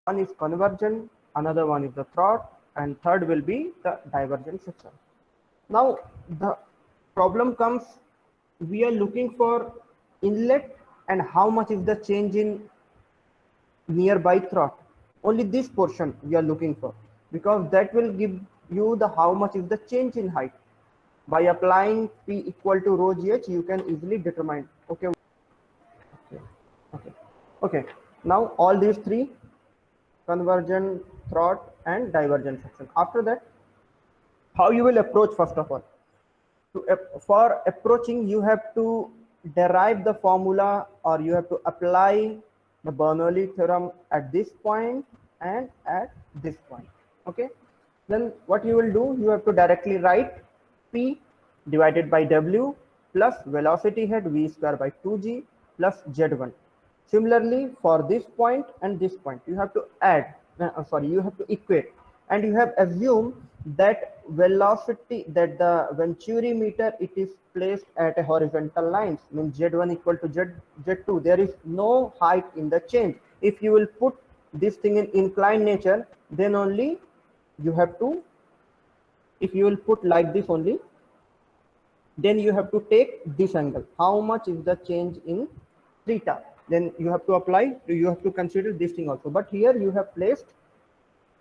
One is convergent, another one is the throat, and third will be the divergent section. Now the problem comes, we are looking for inlet and how much is the change in nearby throat. Only this portion we are looking for, because that will give you the how much is the change in height. By applying P equal to rho GH, you can easily determine. Okay. Okay. Okay. Okay. Now all these three, convergent, throat, and divergent section. After that, how you will approach first of all. For approaching, you have to derive the formula, or you have to apply the Bernoulli theorem at this point and at this point. Okay. Then what you will do, you have to directly write P divided by W plus velocity head V square by 2G plus Z1. Similarly, for this point and this point, you have to add, you have to equate, and you have assumed that velocity, that the Venturi meter, it is placed at a horizontal lines, means Z1 equal to Z2. There is no height in the change. If you will put this thing in inclined nature, then only you have to, if you will put like this only, then you have to take this angle. How much is the change in theta? Then you have to apply, you have to consider this thing also. But here you have placed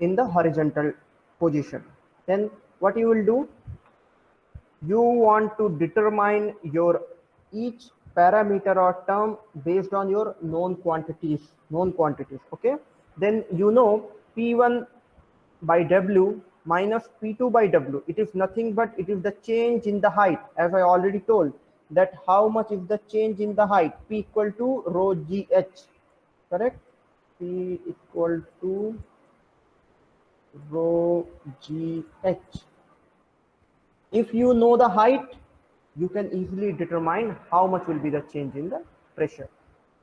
in the horizontal position. Then what you will do, you want to determine your each parameter or term based on your known quantities. Okay. Then you know P1 by W minus P2 by W. It is nothing but it is the change in the height, as I already told, that how much is the change in the height. P equal to rho GH, correct? P equal to rho GH. If you know the height, you can easily determine how much will be the change in the pressure.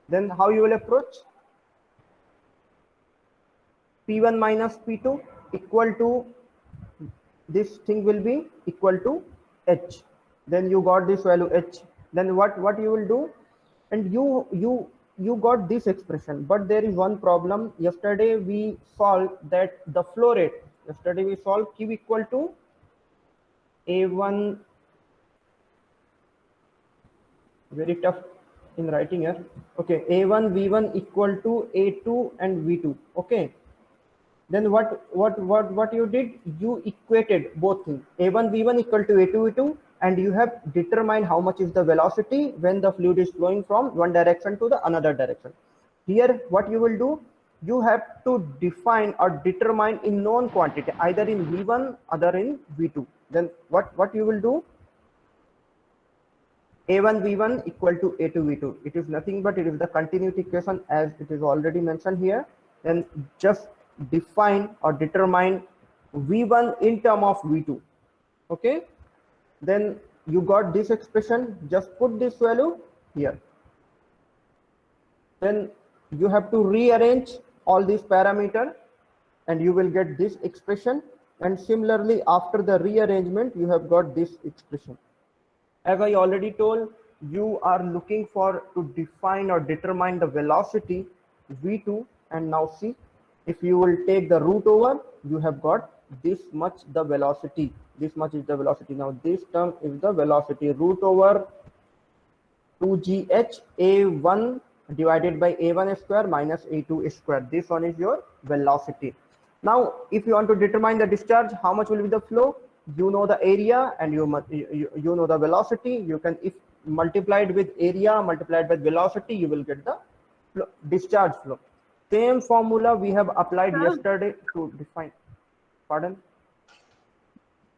Then how you will approach? P1 minus P2 equal to, this thing will be equal to H. Then you got this value H. Then what you will do, and you got this expression. But there is one problem. Yesterday we solved that the flow rate. Yesterday we solved Q equal to A1, very tough in writing here. Okay, A1 V1 equal to A2 and V2. Okay. Then what you did, you equated both things, A1 V1 equal to A2 V2, and you have determined how much is the velocity when the fluid is flowing from one direction to the another direction. Here what you will do, you have to define or determine in known quantity, either in V1 other in V2. Then what you will do, A1 V1 equal to A2 V2. It is nothing but it is the continuity equation as it is already mentioned here. Then just define or determine V1 in term of V2. Okay. Then you got this expression, just put this value here. Then you have to rearrange all these parameters and you will get this expression. And similarly, after the rearrangement, you have got this expression. As I already told, you are looking for to define or determine the velocity V2, and now see, if you will take the root over, you have got this much the velocity. This much is the velocity. Now this term is the velocity, root over 2gh A1 divided by A1 square minus A2 square. This one is your velocity. Now if you want to determine the discharge, how much will be the flow, you know the area and you know the velocity. You can, if multiplied with area multiplied with velocity, you will get the flow, discharge flow. Same formula we have applied yesterday to define. Pardon?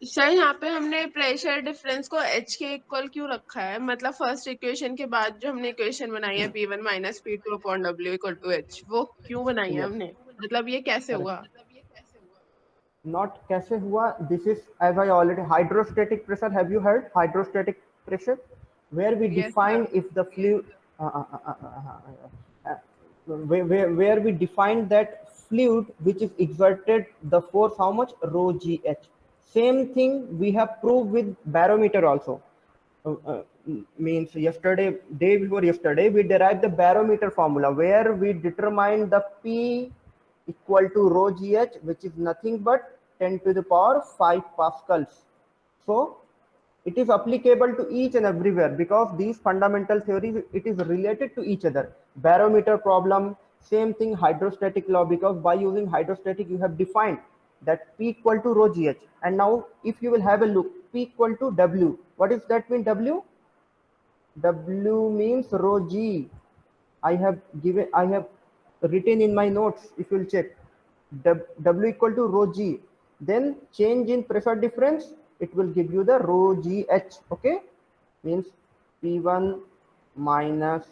Sir यहाँ पे हमने pressure difference को H के equal क्यों रखा है? मतलब first equation के बाद जो हमने इक्वेशन बनाई है P1 minus P2 upon W equal to H, वो क्यों बनाई है हमने? मतलब ये कैसे हुआ? Not कैसे हुआ, this is as I already, hydrostatic pressure. Have you heard hydrostatic pressure, where we Yes, define sir. if the fluid where we define that fluid which is exerted the force how much, rho gh. Same thing we have proved with barometer also. Means yesterday, day before yesterday, we derived the barometer formula where we determine the P equal to rho gh, which is nothing but 10 to the power 5 pascals. So it is applicable to each and everywhere because these fundamental theories, it is related to each other. Barometer problem, same thing, hydrostatic law, because by using hydrostatic you have defined that P equal to rho gh. And now if you will have a look, P equal to W. What does that mean? W means rho g. I have written in my notes, if you'll check, W equal to rho g. Then change in pressure difference, it will give you the rho gh. Okay, means P1 minus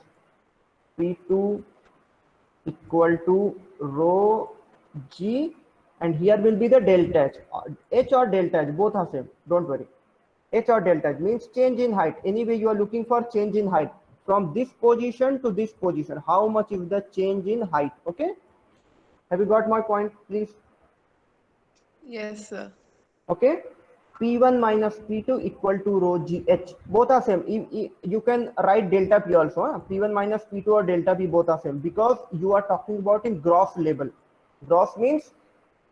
P2 equal to rho g, and here will be the delta h or delta h, both are same, don't worry. H or delta h means change in height. Anyway, you are looking for change in height from this position to this position. How much is the change in height? Okay, have you got my point, please? Yes, sir. Okay, P1 minus P2 equal to rho gh, both are same. You can write delta P also, huh? P1 minus P2 or delta P, both are same, because you are talking about in gross level. Gross means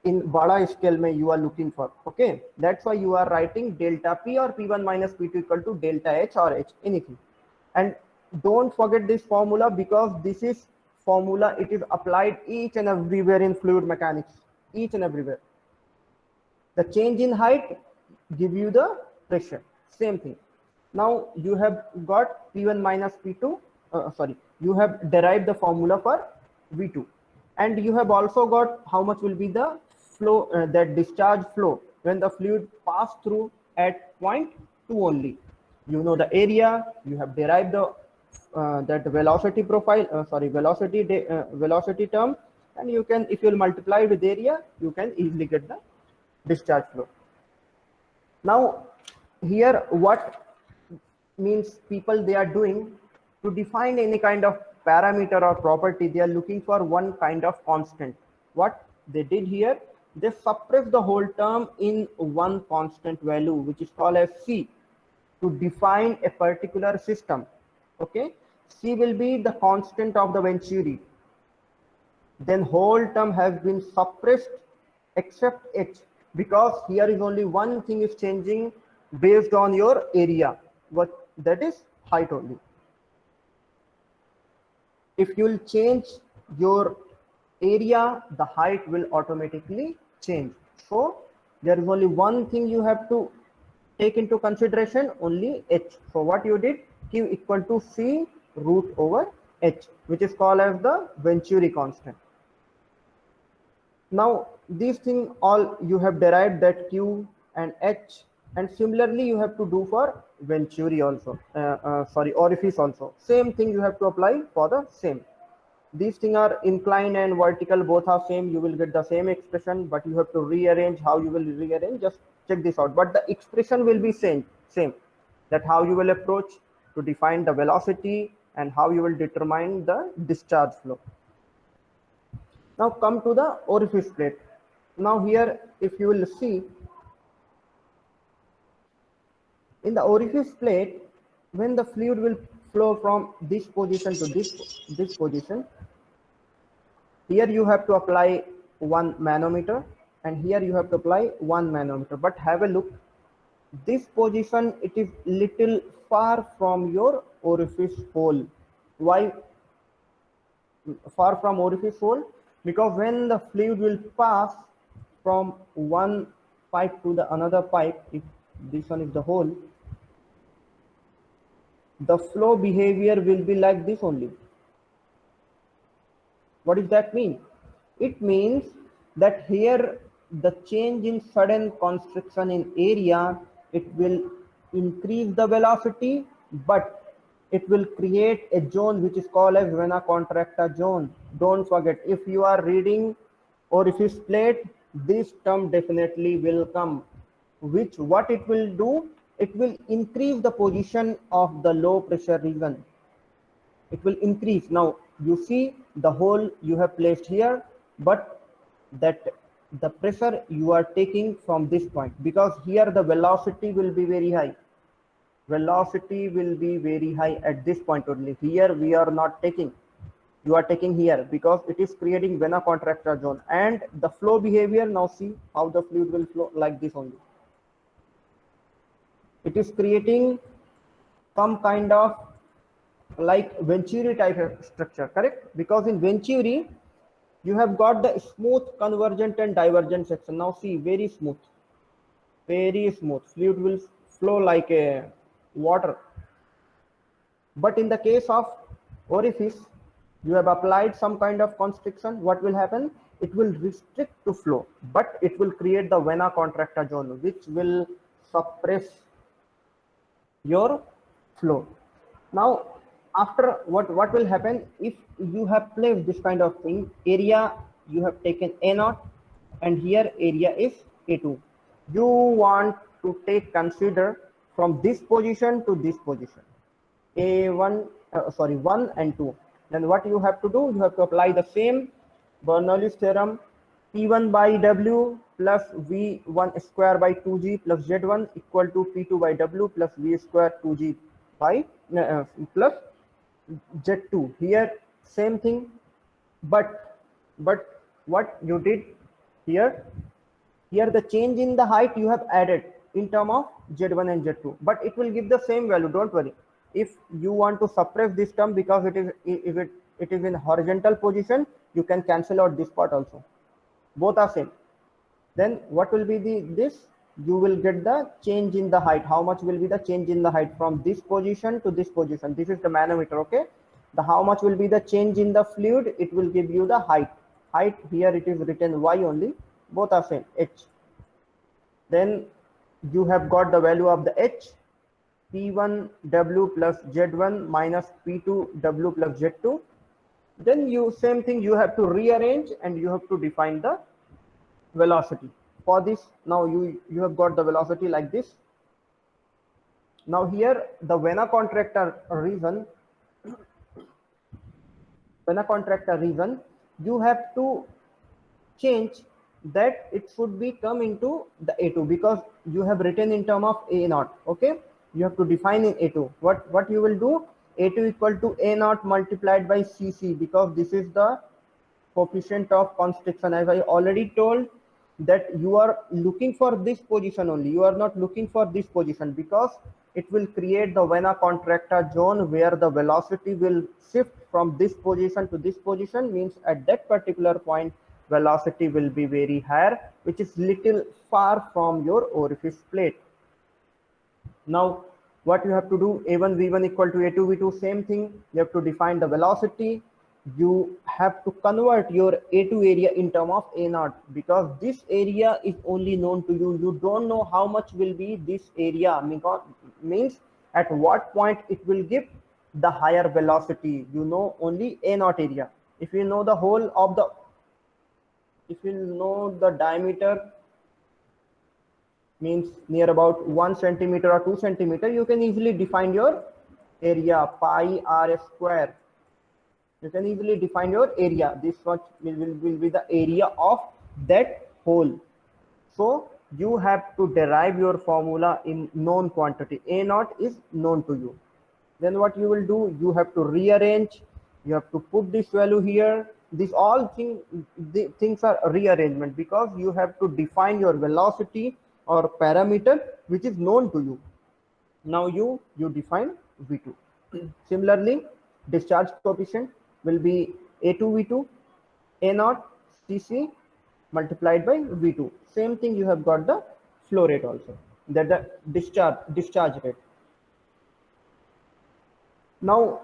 in bada scale mein you are looking for. Okay, that's why you are writing delta P or P1 minus P2 equal to delta H or H, anything. And don't forget this formula, because this is formula, it is applied each and everywhere in fluid mechanics, each and everywhere. The change in height give you the pressure, same thing. Now you have got P1 minus P2, you have derived the formula for V2, and you have also got how much will be the flow, that discharge flow when the fluid pass through at point 2 only. You know the area, you have derived the that velocity profile, velocity term, and you can, if you will multiply with area, you can easily get the discharge flow. Now here what means people they are doing to define any kind of parameter or property, they are looking for one kind of constant. What they did here, they suppress the whole term in one constant value, which is called as C, to define a particular system. Okay, C will be the constant of the Venturi. Then whole term has been suppressed except H, because here is only one thing is changing based on your area, what that is height only. If you will change your area, the height will automatically change. So there is only one thing you have to take into consideration, only H. So what you did, Q equal to C root over H, which is called as the Venturi constant. Now these things all you have derived, that Q and H, and similarly you have to do for Venturi also, orifice also. Same thing you have to apply for the same. These things are inclined and vertical, both are same. You will get the same expression, but you have to rearrange. How you will rearrange, just check this out. But the expression will be same. That how you will approach to define the velocity and how you will determine the discharge flow. Now come to the orifice plate. Now here, if you will see, in the orifice plate, when the fluid will flow from this position to this position, here you have to apply 1 manometer, and here you have to apply 1 manometer. But have a look, this position, it is little far from your orifice hole. Why far from orifice hole? Because when the fluid will pass from one pipe to the another pipe, if this one is the hole, the flow behavior will be like this only. What does that mean? It means that here the change in sudden constriction in area, it will increase the velocity, but it will create a zone which is called as vena contracta zone. Don't forget, if you are reading orifice plate, this term definitely will come, which what it will do, it will increase the position of the low pressure region. It will increase. Now you see the hole you have placed here, but that the pressure you are taking from this point, because here the velocity will be very high. Velocity will be very high at this point only. Here we are not taking, you are taking here because it is creating vena contracta zone. And the flow behavior, now see how the fluid will flow like this only. It is creating some kind of like Venturi type of structure, correct? Because in Venturi, you have got the smooth convergent and divergent section. Now see, very smooth, very smooth. Fluid will flow like a water. But in the case of orifice, you have applied some kind of constriction. What will happen? It will restrict to flow, but it will create the vena contracta zone, which will suppress your flow. Now, after what will happen if you have placed this kind of thing? Area you have taken A0, and here area is A2. You want to take consider from this position to this position, A1, sorry, 1 and 2. Then what you have to do? You have to apply the same Bernoulli's theorem. P1 by W plus V1 square by 2G plus Z1 equal to P2 by W plus V square 2G by plus Z2. Here same thing, but what you did here, the change in the height you have added in term of Z1 and Z2, but it will give the same value, don't worry. If you want to suppress this term because it is, if it is in horizontal position, you can cancel out this part also, both are same. Then what will be this? You will get the change in the height. How much will be the change in the height from this position to this position? This is the manometer, okay? The how much will be the change in the fluid? It will give you the height. Height here it is written y only, both are same, h. Then you have got the value of the h, P1 W plus Z1 minus P2 W plus Z2. Then you same thing, you have to rearrange and you have to define the velocity. For this, now you have got the velocity like this. Now here the vena contracta region, you have to change that it should be come into the A2 because you have written in term of A0, okay? You have to define in A2. What you will do? A2 equal to A0 multiplied by CC, because this is the coefficient of constriction. As I already told that you are looking for this position only, you are not looking for this position, because it will create the vena contracta zone where the velocity will shift from this position to this position. Means at that particular point velocity will be very higher, which is little far from your orifice plate. Now what you have to do? A1 V1 equal to A2 V2, same thing. You have to define the velocity. You have to convert your A2 area in term of A0, because this area is only known to you. You don't know how much will be this area, means at what point it will give the higher velocity. You know only A0 area. If you know the whole of the, if you know the diameter, means near about 1 centimeter or 2 centimeter, you can easily define your area, pi r square. You can easily define your area. This much will be the area of that hole. So you have to derive your formula in known quantity. A0 is known to you. Then what you will do? You have to rearrange. You have to put this value here. These all things are rearrangement, because you have to define your velocity or parameter which is known to you. Now you define V2. Similarly, discharge coefficient will be A2 V2 A0 Cc multiplied by V2. Same thing, you have got the flow rate also, that the discharge rate. Now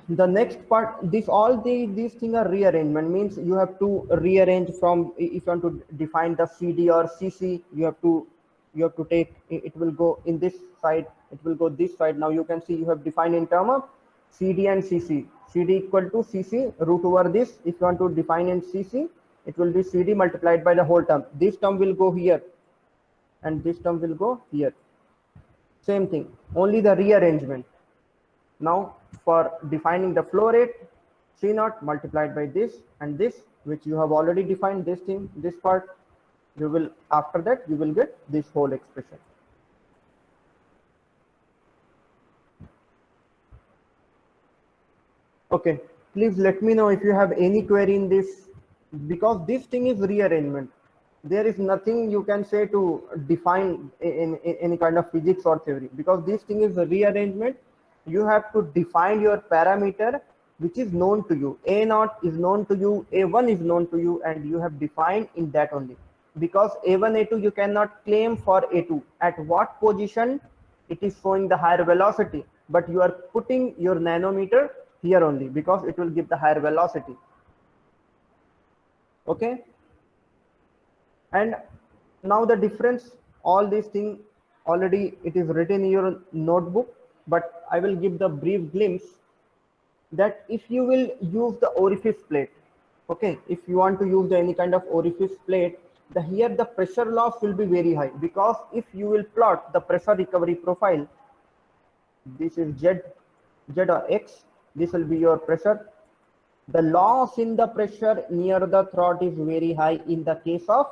the next part, these things are rearrangement. Means you have to rearrange from, if you want to define the CD or CC, you have to take, it will go in this side, it will go this side. Now you can see you have defined in term of CD and CC. CD equal to CC root over this. If you want to define in CC, it will be CD multiplied by the whole term. This term will go here and this term will go here. Same thing, only the rearrangement. Now for defining the flow rate, C0 multiplied by this and this, which you have already defined, this thing, this part, you will, after that you will get this whole expression. Okay, Please let me know if you have any query in this, because this thing is rearrangement. There is nothing you can say to define in any kind of physics or theory, because this thing is a rearrangement. You have to define your parameter which is known to you. A0 is known to you, A1 is known to you, and you have defined in that only. Because A1, A2 you cannot claim for A2 at what position it is showing the higher velocity, but you are putting your nanometer here only because it will give the higher velocity. Okay, and now the difference, all these things already it is written in your notebook, but I will give the brief glimpse that if you will use the orifice plate, okay, if you want to use any kind of orifice plate, the here the pressure loss will be very high, because if you will plot the pressure recovery profile, this is z or x, this will be your pressure. The loss in the pressure near the throat is very high in the case of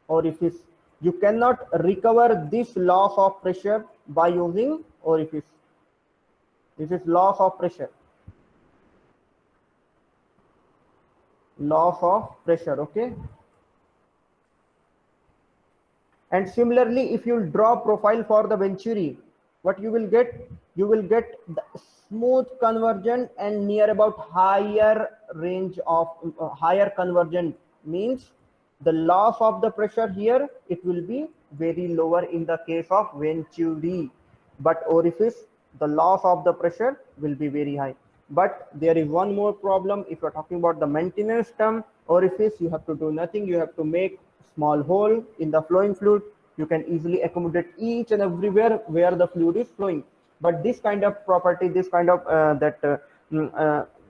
orifice. You cannot recover this loss of pressure by using orifice. This is loss of pressure. Loss of pressure, okay. And similarly, if you draw profile for the Venturi, what you will get? You will get the smooth convergent and near about higher range of higher convergent, means the loss of the pressure here, it will be very lower in the case of Venturi, but orifice, the loss of the pressure will be very high. But there is one more problem. If you're talking about the maintenance term, orifice, you have to do nothing. You have to make small hole in the flowing fluid. You can easily accommodate each and everywhere where the fluid is flowing. But this kind of property, this kind of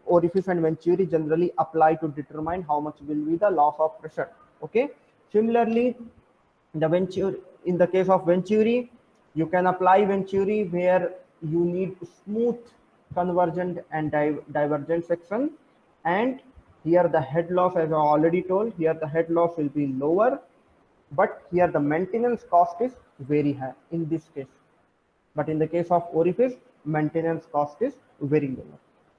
orifice and venturi generally apply to determine how much will be the loss of pressure. Okay. Similarly, the venturi, in the case of venturi, you can apply venturi where you need smooth convergent and divergent section, and here the head loss, as I already told, here the head loss will be lower, but here the maintenance cost is very high in this case. But in the case of orifice, maintenance cost is very low,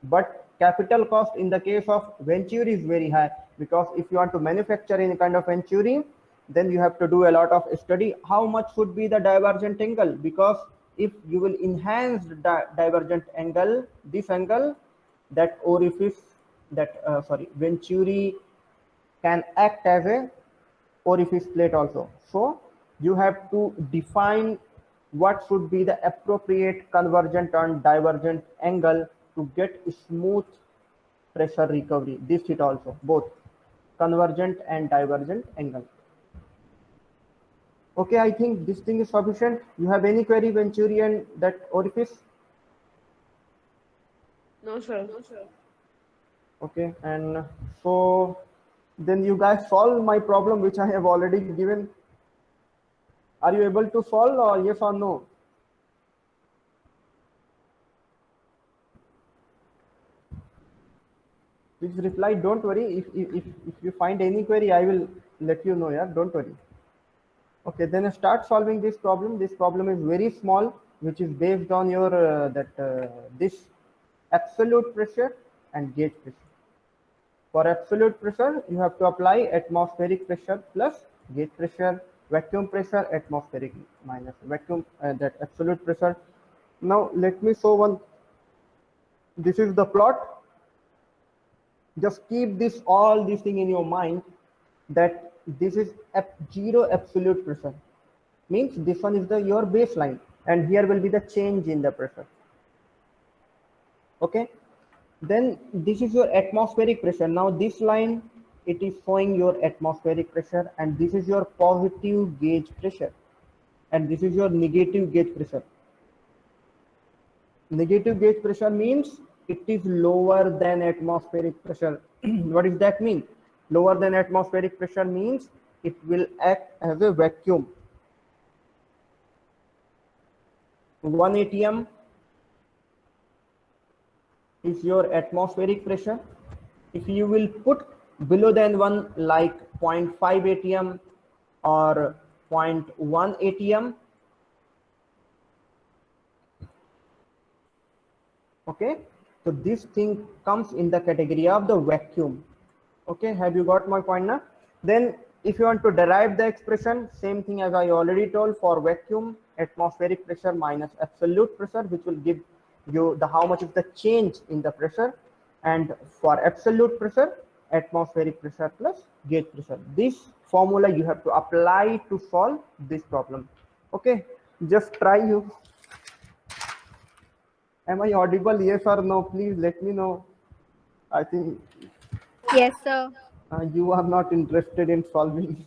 but capital cost in the case of venturi is very high, because if you want to manufacture any kind of venturi, then you have to do a lot of study how much should be the divergent angle, because if you will enhance the divergent angle, this angle, that orifice, that venturi can act as a orifice plate also. So you have to define what should be the appropriate convergent and divergent angle to get smooth pressure recovery. This it also, both convergent and divergent angle. Okay, I think this thing is sufficient. You have any query, venturi and that orifice? No, sir. Okay, and so then you guys solve my problem which I have already given. Are you able to solve, or yes or no? Please reply. Don't worry. If you find any query, I will let you know. Yeah, don't worry. Okay, then start solving this problem. This problem is very small, which is based on your this absolute pressure and gauge pressure. For absolute pressure, you have to apply atmospheric pressure plus gauge pressure, vacuum pressure, atmospheric minus vacuum, that absolute pressure. Now let me show one. This is the plot. Just keep this all this thing in your mind, that this is zero absolute pressure, means this one is the your baseline, and here will be the change in the pressure. Okay, then this is your atmospheric pressure. Now this line, it is showing your atmospheric pressure, and this is your positive gauge pressure, and this is your negative gauge pressure. Negative gauge pressure means it is lower than atmospheric pressure. What does that mean? Lower than atmospheric pressure means it will act as a vacuum. 1 atm is your atmospheric pressure. If you will put below than 1, like 0.5 atm or 0.1 atm, okay, So this thing comes in the category of the vacuum. Okay, have you got my point now? Then if you want to derive the expression, same thing as I already told, for vacuum, atmospheric pressure minus absolute pressure, which will give you the how much is the change in the pressure, and for absolute pressure, atmospheric pressure plus gauge pressure. This formula you have to apply to solve this problem. Okay, just try you. Am I audible? Yes or no? Please let me know. I think Yes, sir. you are not interested in solving.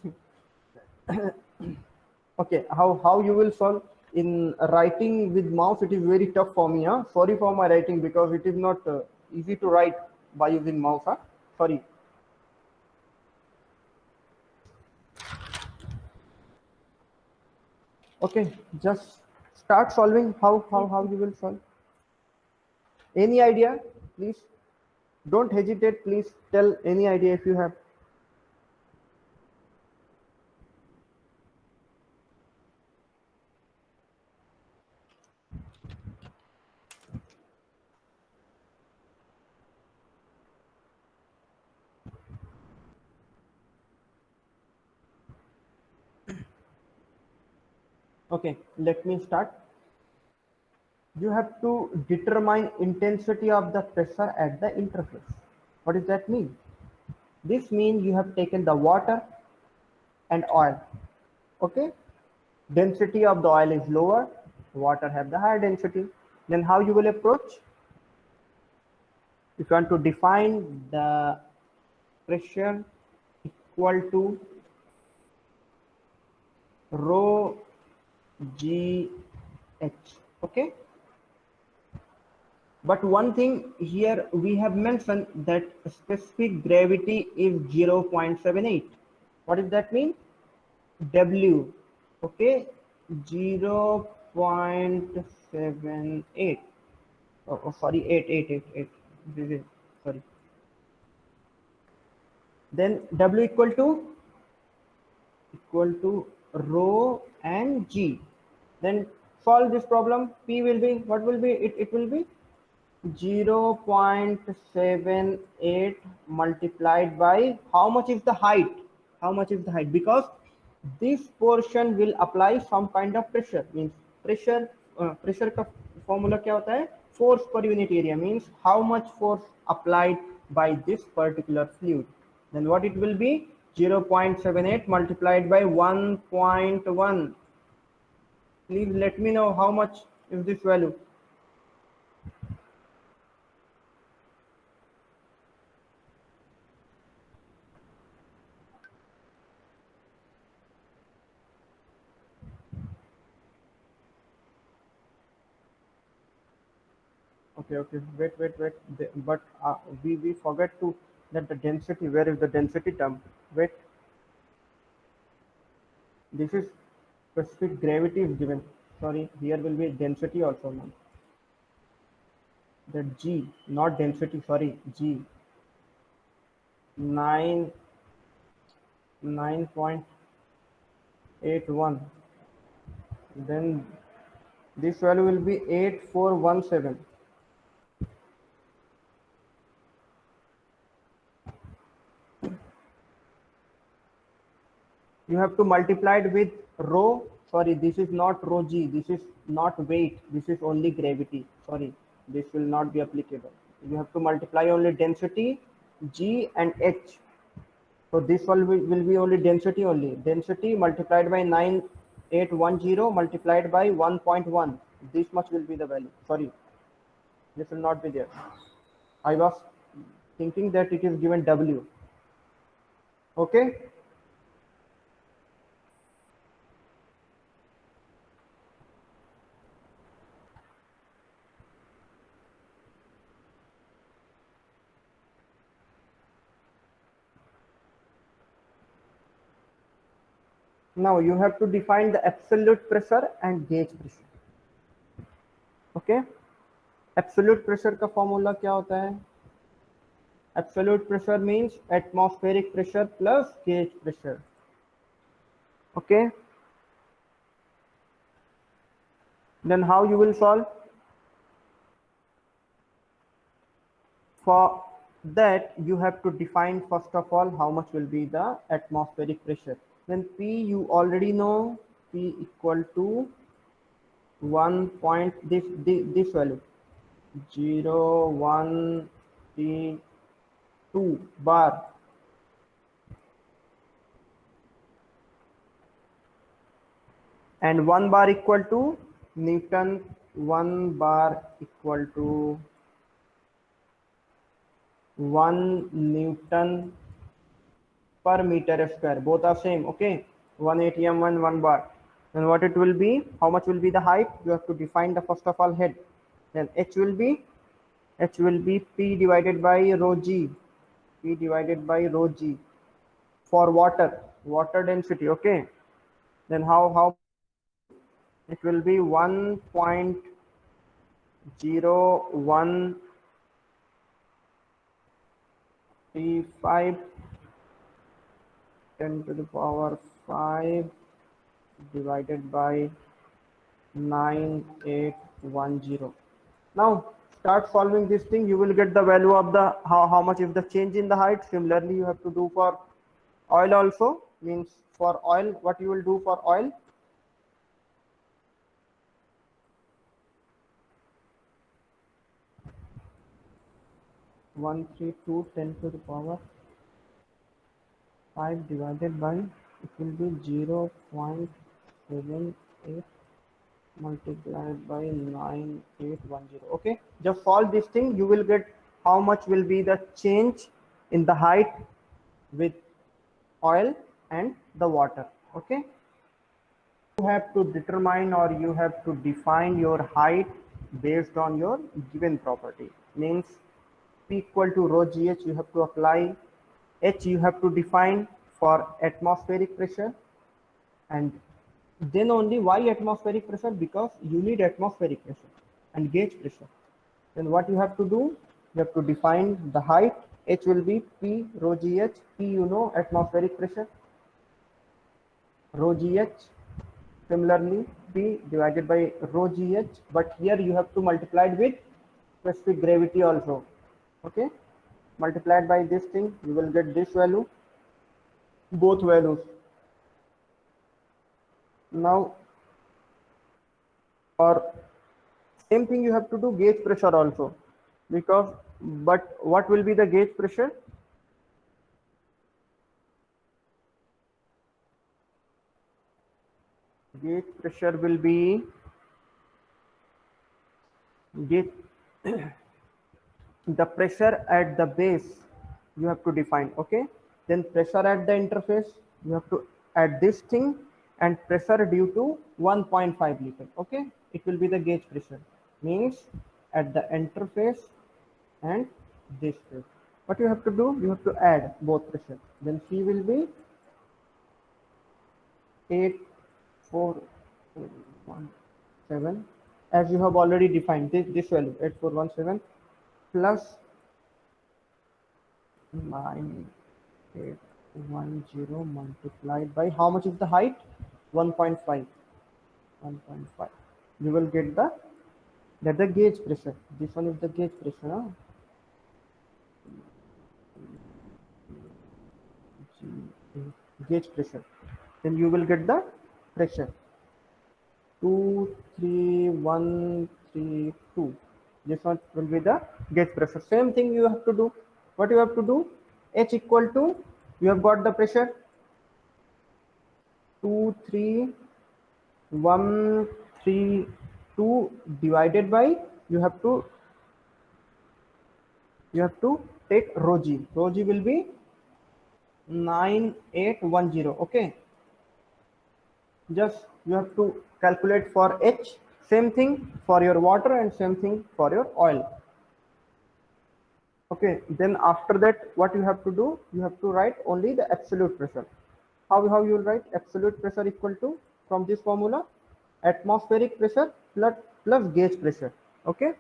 Okay, how you will solve in writing with mouse? It is very tough for me. Huh? Sorry for my writing because it is not easy to write by using mouse. Huh? Sorry. Okay, just start solving. How you will solve? Any idea? Please don't hesitate. Please tell any idea if you have. Okay, let me start. You have to determine intensity of the pressure at the interface. What does that mean? This means you have taken the water and oil. Okay, density of the oil is lower, water have the higher density. Then how you will approach? If you want to define the pressure equal to rho g h. Okay, but one thing here we have mentioned that specific gravity is 0.78. What does that mean? W. Okay, 0.78. Oh, sorry, 8. This is, sorry. Then W equal to rho and G. Then solve this problem. P will be, what will be? It will be 0.78 multiplied by how much is the height? How much is the height? Because this portion will apply some kind of pressure. Means pressure pressure का formula क्या होता है? Force per unit area, means how much force applied by this particular fluid. Then what it will be? 0.78 multiplied by 1.1. Please let me know how much is this value. Okay, wait. But we forget to that the density. Where is the density term? Wait, this is specific gravity is given. Sorry, here will be density also now. The G, not density. Sorry, G. 9.81. Then this value will be 8417. You have to multiply it with rho. Sorry, this is not rho g. This is not weight. This is only gravity. Sorry, this will not be applicable. You have to multiply only density, g and h. So this one will be only density only. Density multiplied by 9810 multiplied by 1.1. This much will be the value. Sorry, this will not be there. I was thinking that it is given W. Okay. Now you have to define the absolute pressure and gauge pressure. Okay, absolute pressure का formula क्या होता है? Absolute pressure means atmospheric pressure plus gauge pressure. Okay, then how you will solve? For that, you have to define first of all how much will be the atmospheric pressure. Then P you already know, P equal to 1 point this value 0 1 3 2 bar, and 1 bar equal to Newton, 1 bar equal to 1 Newton per meter square. Both are same. Okay, 1 atm 1 bar. Then what it will be, how much will be the height, you have to define the first of all head. Then h will be P divided by rho g, P divided by rho g for water density. Okay, then how it will be 1.0135 10 to the power 5 divided by 9810. Now start solving this thing, you will get the value of the how much is the change in the height. Similarly you have to do for oil also. Means for oil, what you will do for oil, one three two 10 to the power 5 divided by, it will be 0.78 multiplied by 9810. Okay, just solve this thing, you will get how much will be the change in the height with oil and the water. Okay, you have to determine or you have to define your height based on your given property. Means P equal to rho gh, you have to apply, h you have to define for atmospheric pressure, and then only why atmospheric pressure, because you need atmospheric pressure and gauge pressure. Then what you have to do, you have to define the height, h will be P rho gh, P you know atmospheric pressure, rho gh, similarly P divided by rho gh, but here you have to multiply it with specific gravity also. Okay, multiplied by this thing, you will get this value, both values. Now or same thing you have to do gauge pressure also, because but what will be the gauge pressure, gauge pressure will be gauge the pressure at the base you have to define. Okay, then pressure at the interface you have to add this thing, and pressure due to 1.5 liter. Okay, it will be the gauge pressure. Means at the interface and this phase, what you have to do, you have to add both pressure. Then C will be 8417, as you have already defined this value 8417 plus 9810 multiplied by how much is the height, 1.5, 1.5, you will get the, that the gauge pressure. This one is the gauge pressure, huh? Gauge pressure. Then you will get the pressure 23132. This one will be the gauge pressure. Same thing you have to do. What you have to do, H equal to, you have got the pressure 23132 divided by, you have to take rho g. Rho g will be 9810. Okay, just you have to calculate for H. Same thing for your water and same thing for your oil. Okay, then after that what you have to do, you have to write only the absolute pressure. How you will write absolute pressure equal to, from this formula, atmospheric pressure plus gauge pressure. Okay,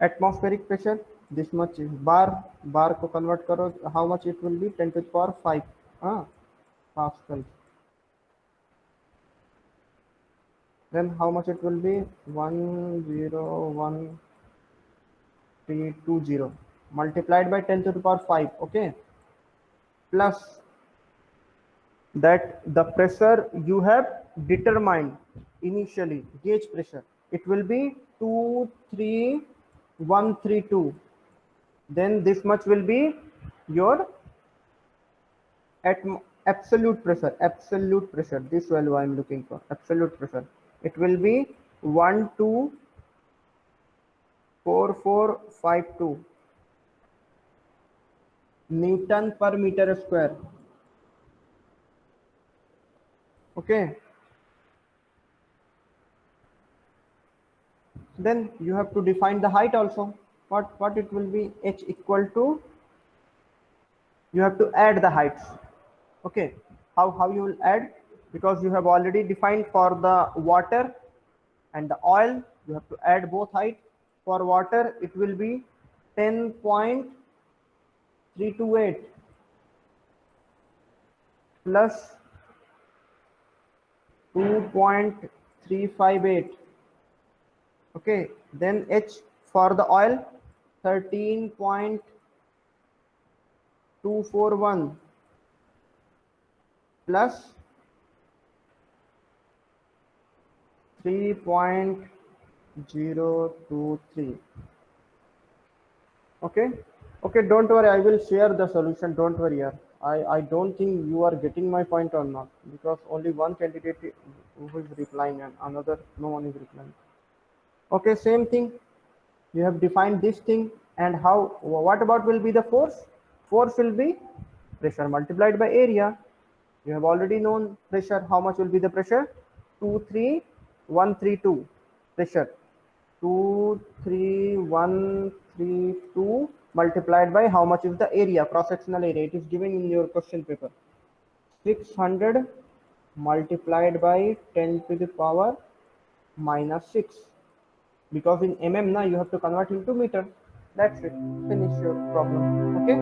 atmospheric pressure this much is bar को convert करो, how much it will be, 10 to the power 5 Pascal. Then how much it will be, 101 320 multiplied by 10 to the power 5, okay, plus that the pressure you have determined initially, gauge pressure, it will be 23132. Then this much will be your absolute pressure, this value I am looking for, absolute pressure. It will be 124452 Newton per meter square, okay. Then you have to define the height also. What it will be, h equal to, you have to add the heights, okay. How you will add, because you have already defined for the water and the oil, you have to add both height. For water it will be 10.328 plus 2.358, okay. Then h for the oil 13.241 plus 3.023, okay. Okay, don't worry, I will share the solution, don't worry here. I don't think you are getting my point or not, because only one candidate who is replying and another no one is replying. Okay, same thing, you have defined this thing. And how, what about will be the force? Force will be pressure multiplied by area. You have already known pressure. How much will be the pressure? 23132 pressure, 23132 multiplied by how much is the area, cross sectional area, it is given in your question paper, 600 multiplied by 10 to the power minus 6, because in mm now you have to convert into meter. That's it, finish your problem, okay.